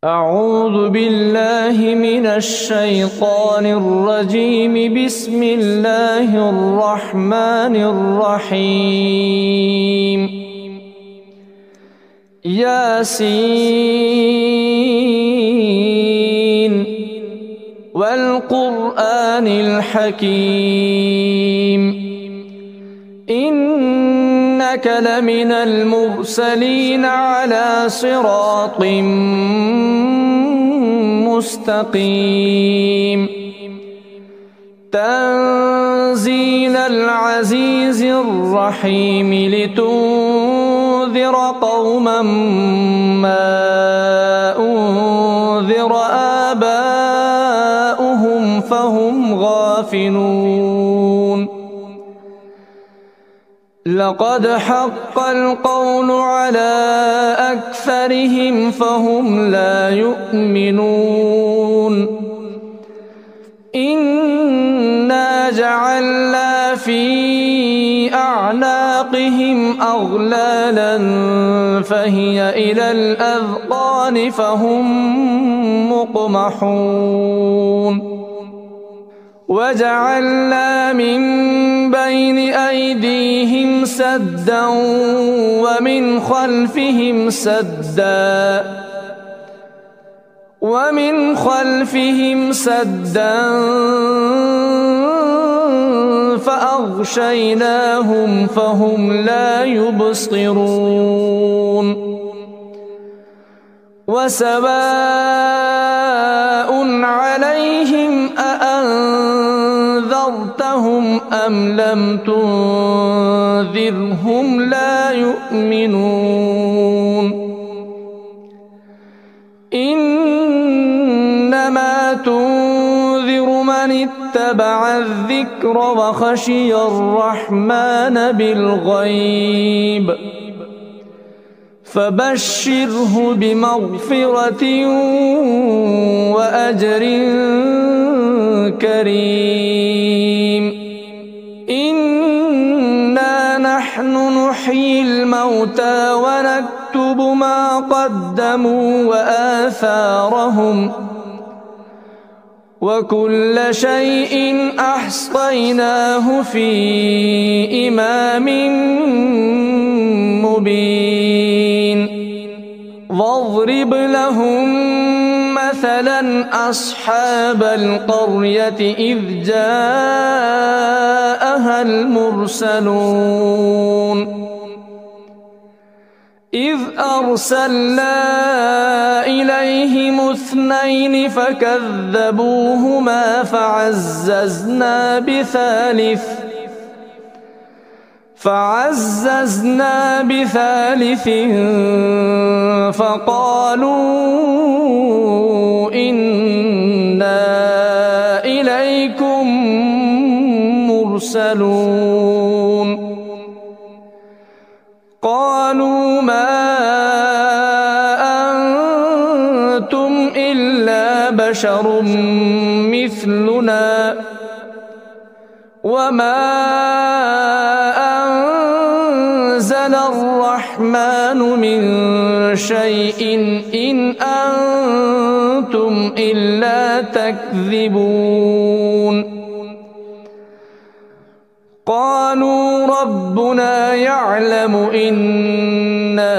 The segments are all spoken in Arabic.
أعوذ بالله من الشيطان الرجيم. بسم الله الرحمن الرحيم. ياسين والقرآن الحكيم إنك لمن المرسلين على صراط مستقيم تنزيل العزيز الرحيم لتنذر قوما ما أنذر آباؤهم فهم غافلون لقد حق القول على أكثرهم فهم لا يؤمنون إنا جعلنا في أعناقهم أغلالا فهي إلى الأذقان فهم مقمحون وجعلنا من بين أيديهم سدا ومن خلفهم سدا فأغشيناهم فهم لا يبصرون وسواء عليهم أأنذرتهم أم لم تنذرهم لا يؤمنون إنما تنذر من اتبع الذكر وخشي الرحمن بالغيب فبشره بمغفرة وأجر كريم إنا نحن نحيي الموتى ونكتب ما قدموا وآثارهم وكل شيء أحصيناه في إمام مبين واضرب لهم مثلا أصحاب القرية إذ جاءها المرسلون إذ أرسلنا إليهم 2 فكذبوهما فعززنا بثالث فقالوا إنا إليكم مرسلون قالوا ما أنتم إلا بشر مثلنا وما أنزل الرحمن من شيء إن أنتم إلا تكذبون قالوا ربنا يعلم إنا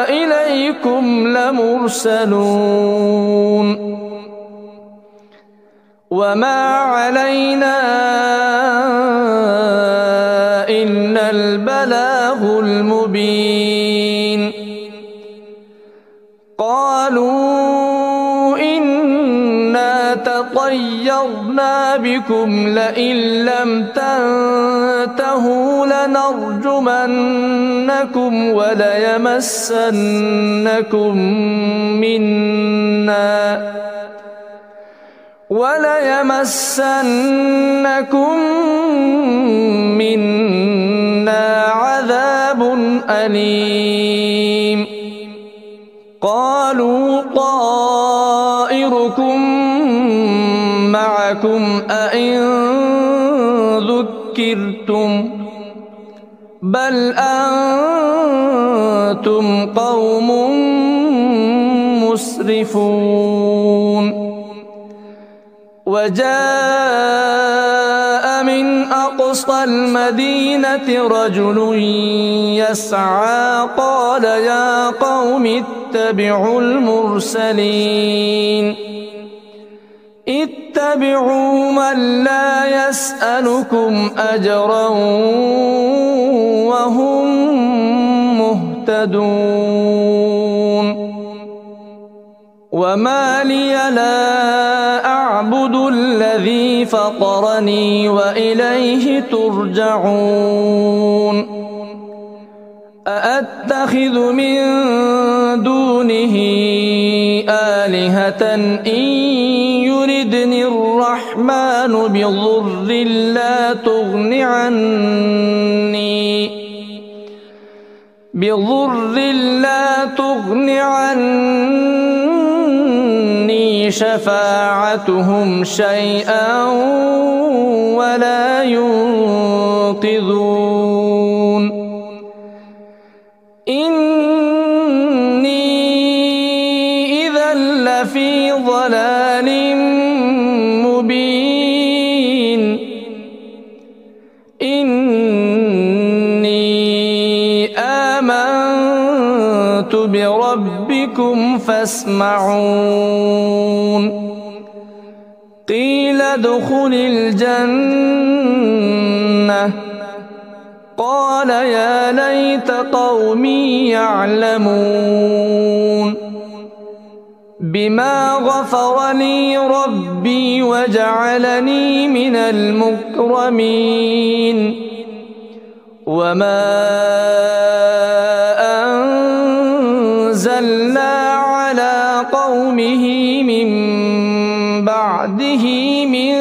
إليكم لمرسلون وما علينا إلا البلاغ المبين قالوا إنا تطيرنا بكم لئن لم تنتهوا لنرجمنكم وليمسنكم منا عذاب أليم قالوا طائركم معكم أئن ذكرتم بل أنتم قوم مسرفون وجاء من أقصى المدينة رجل يسعى قال يا قوم اتبعوا المرسلين اتبعوا من لا يسألكم أجرا وهم مهتدون وما لي لا أعبد الذي فطرني وإليه ترجعون أأتخذ من دونه آلهة إن يردني الرحمن بضر لا تغن عني شفاعتهم شيئا ولا ينقذون إني إذا لفي ضلال مبين إني آمنت بربكم فاسمعون قيل ادخل الجنة قال يا ليت قومي يعلمون بما غفر لي ربي وجعلني من المكرمين وما أنزلنا على قومه من بعده من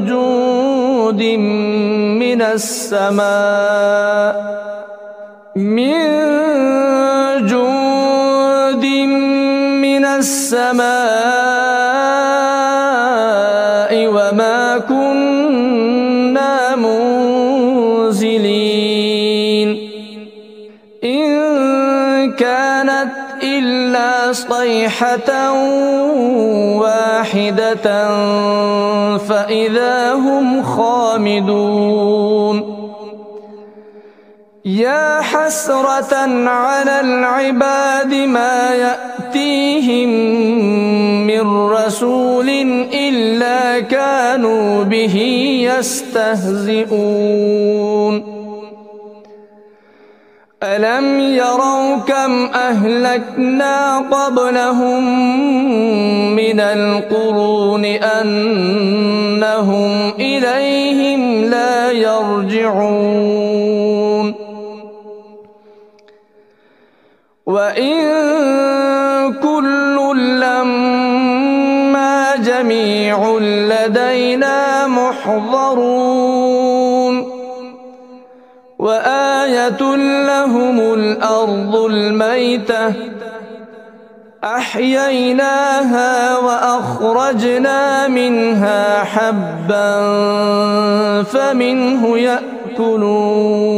جود من السماء وما كنا منزلين إن كانت إلا صيحة واحدة فإذا هم خامدون يا حسرة على العباد ما يأتيهم من رسول إلا كانوا به يستهزئون ألم يروا كم أهلكنا قبلهم من القرون أنهم إليهم لا يرجعون وإن كل لما جميع لدينا محضرون وآية لهم الأرض الميتة أحييناها وأخرجنا منها حبا فمنه يأكلون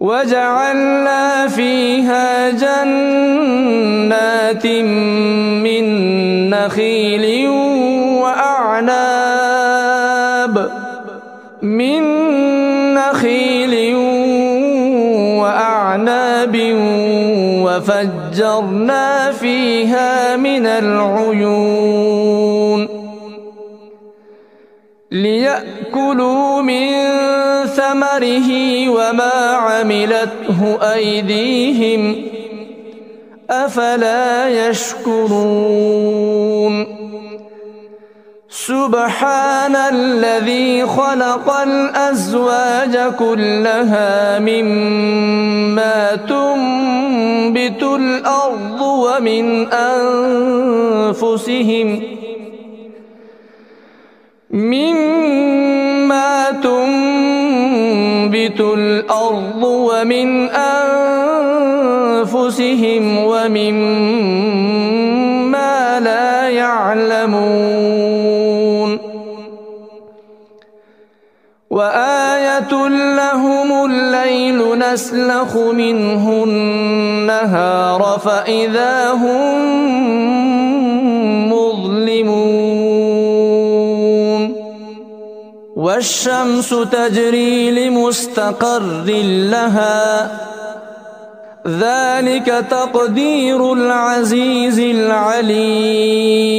وجعلنا فيها جنات من نخيل وأعناب وفجرنا فيها من العيون ليأكلوا من ثمره وما عملته أيديهم أفلا يشكرون سبحان الذي خلق الأزواج كلها مما تنبت الأرض ومن أنفسهم ومما لا يعلمون وآية لهم الليل نسلخ منه النهار فإذا هم مظلمون والشمس تجري لمستقر لها ذلك تقدير العزيز العليم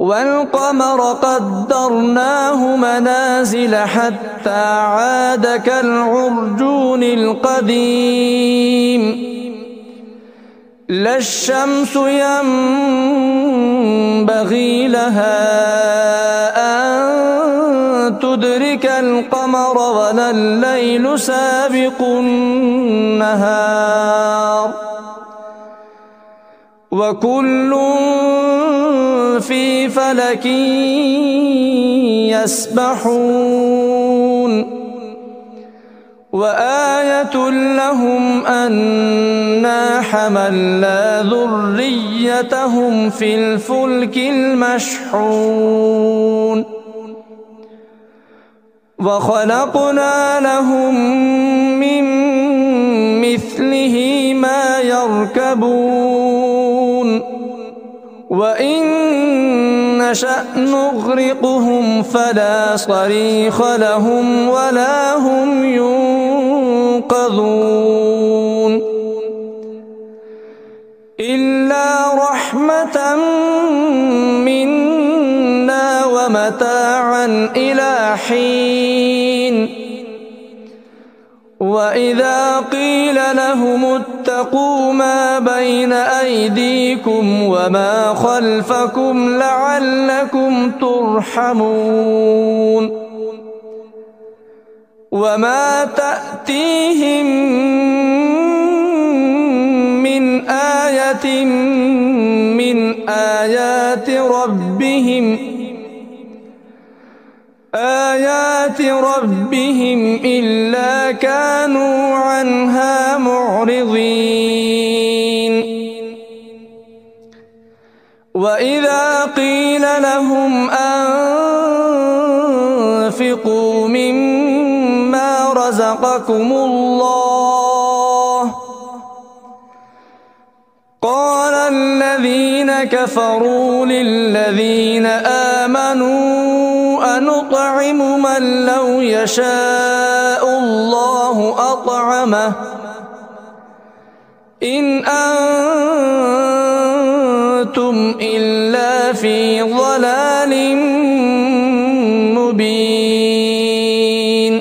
والقمر قدرناه منازل حتى عاد كالعرجون القديم لا الشمس ينبغي لها أن تدرك القمر ولا الليل سابق النهار وكل في فلك يسبحون وآية لهم أنا حملنا ذريتهم في الفلك المشحون وخلقنا لهم من مثله ما يركبون وإن نشأ نغرقهم فلا صريخ لهم ولا هم ينقذون إلا رحمة منا ومتاعا إلى حين وإذا قيل لهم اتقوا ما بين أيديكم وما خلفكم لعلكم ترحمون وما تأتيهم من آية من آيات ربهم إلا كانوا عنها معرضين وإذا قيل لهم أنفقوا مما رزقكم الله قال الذين كفروا للذين آمنوا أنطعم من لو يشاء الله أطعمه إن أنتم إلا في ضلال مبين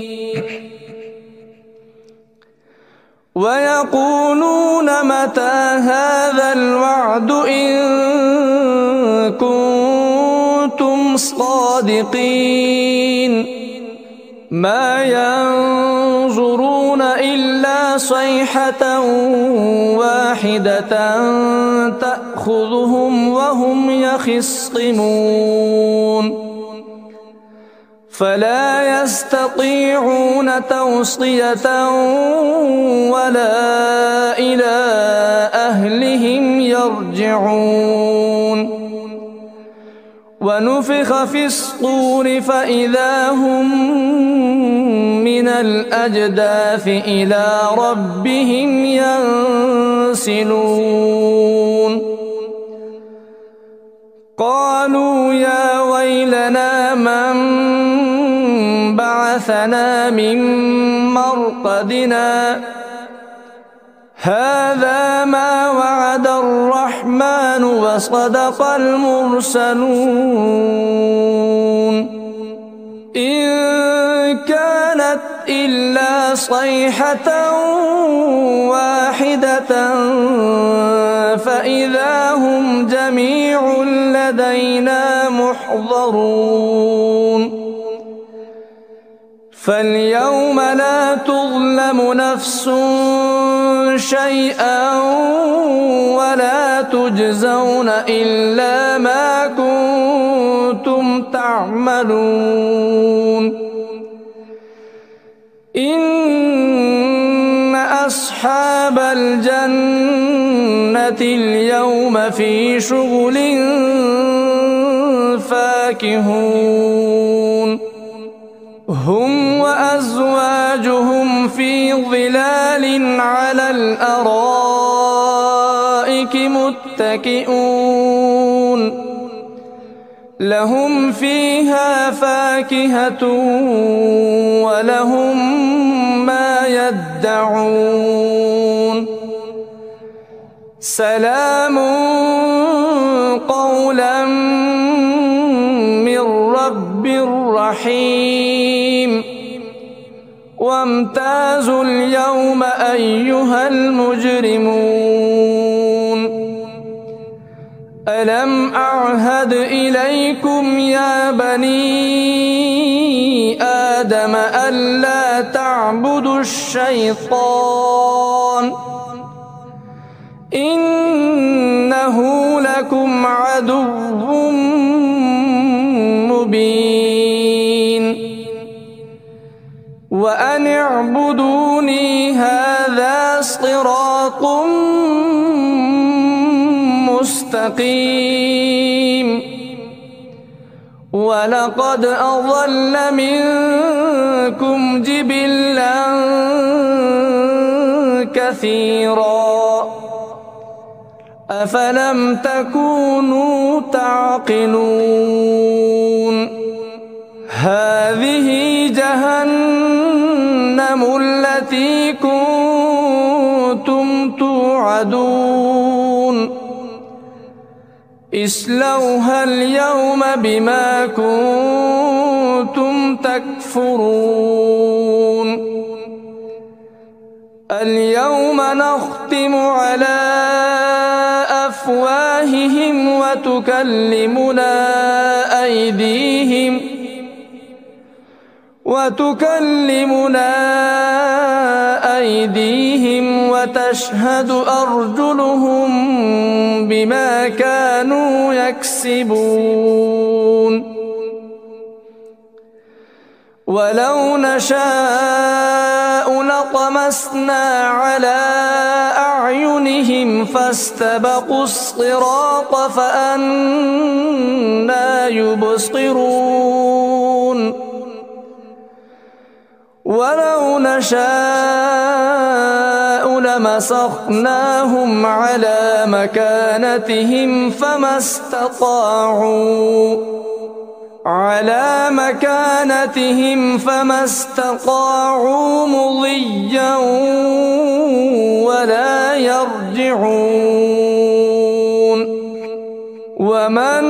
ويقولون متى هذا الوعد إن كنتم صادقين ما ينظرون إلا صيحة واحدة تأخذهم وهم يخصمون فلا يستطيعون توصية ولا إلى أهلهم يرجعون ونفخ في الصور فإذا هم من الأجداث إلى ربهم ينسلون قالوا يا ويلنا من بعثنا من مرقدنا هذا ما وعد الرحمن وصدق المرسلون إن كانت إلا صيحة واحدة فإذا هم جميع لدينا محضرون فاليوم لا تظلم نفس شيئا ولا تجزون إلا ما كنتم تعملون إن أصحاب الجنة اليوم في شغل فاكهون هم وأزواجهم في ظلال على الأرائك متكئون لهم فيها فاكهة ولهم ما يدعون سلام قولا من رب رحيم وامتازوا اليوم أيها المجرمون ألم أعهد إليكم يا بني آدم ألا تعبدوا الشيطان إنه لكم عدو مبين وأن اعبدوني هذا صراط مستقيم ولقد أضل منكم جبلا كثيرا أفلم تكونوا تعقلون هذه جهنم التي كنتم توعدون اصلوها اليوم بما كنتم تكفرون اليوم نختم على أفواههم وتكلمنا أيديهم وتشهد أرجلهم بما كانوا يكسبون ولو نشاء لطمسنا على أعينهم فاستبقوا الصراط فأنى يبصرون ولو نشاء لمسخناهم على مكانتهم فما استطاعوا مضيا ولا يرجعون ومن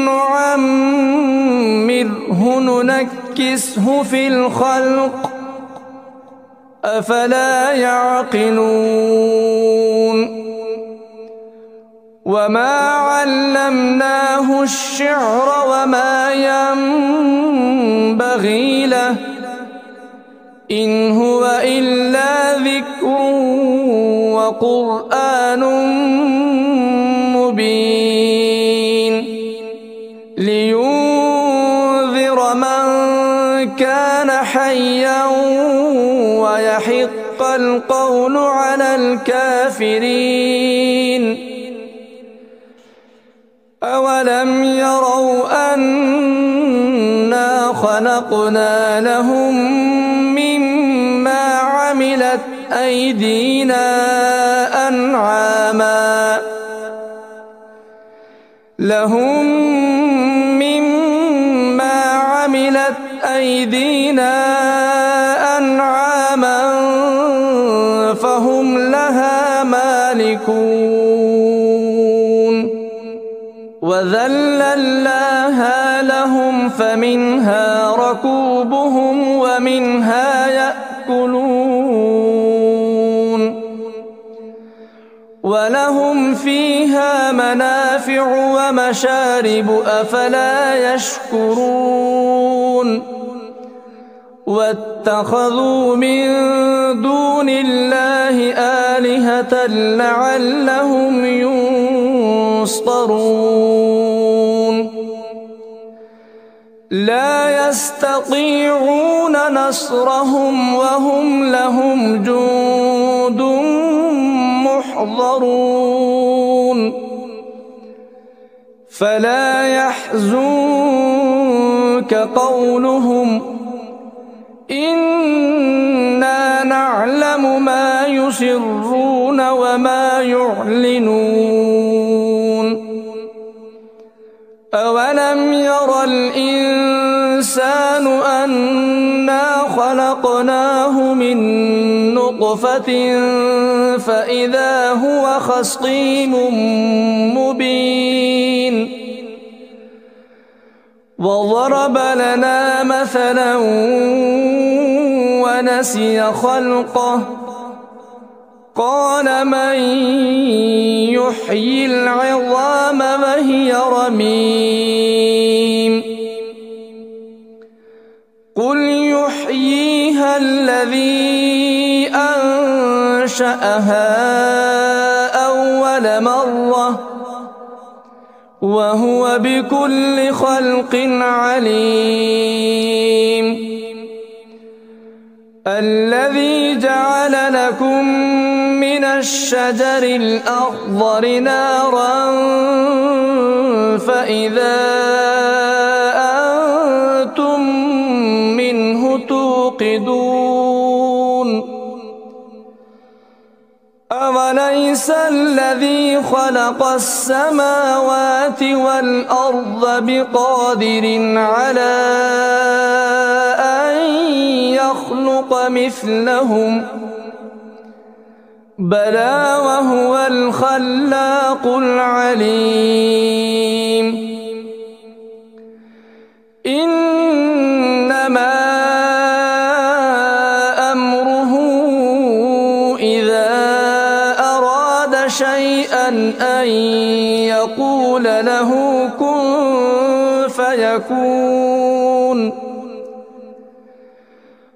نعمره ننكسه في الخلق أفلا يعقلون وما علمناه الشعر وما ينبغي له إن هو إلا ذكر وقرآن مبين لينذر من كان حيا ويحق القول على الكافرين أولم يروا أنا خلقنا لهم مما عملت أيدينا أنعاما فهم لها مالكون وذللناها لهم فمنها ركوبهم ومنها يأكلون ولهم فيها منافع ومشارب أفلا يشكرون واتخذوا من دون الله آلهة لعلهم ينصرون لا يستطيعون نصرهم وهم لهم جند محضرون فلا يحزنك يحزنك قولهم إنا نعلم ما يسرون وما يعلنون أولم ير الإنسان أنا خلقناه من نطفة فإذا هو خصيم مبين وضرب لنا مثلا ونسي خلقه قال من يحيي العظام وهي رميم قل يحييها الذي أنشأها أول مرة وهو بكل خلق عليم الذي جعل لكم من الشجر الأخضر نارا فإذا أنتم منه توقدون أوليس الذي خلق السماوات والأرض بقادر على أن يخلق مثلهم بلى وهو الخلاق العليم إنما أمره إذا أراد شيئا أن يقول له كن فيكون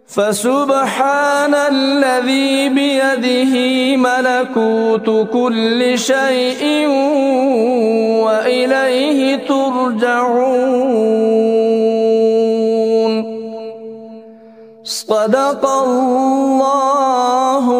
فسبحان الذي بيده ملكوت كل شيء وإليه ترجعون صدق الله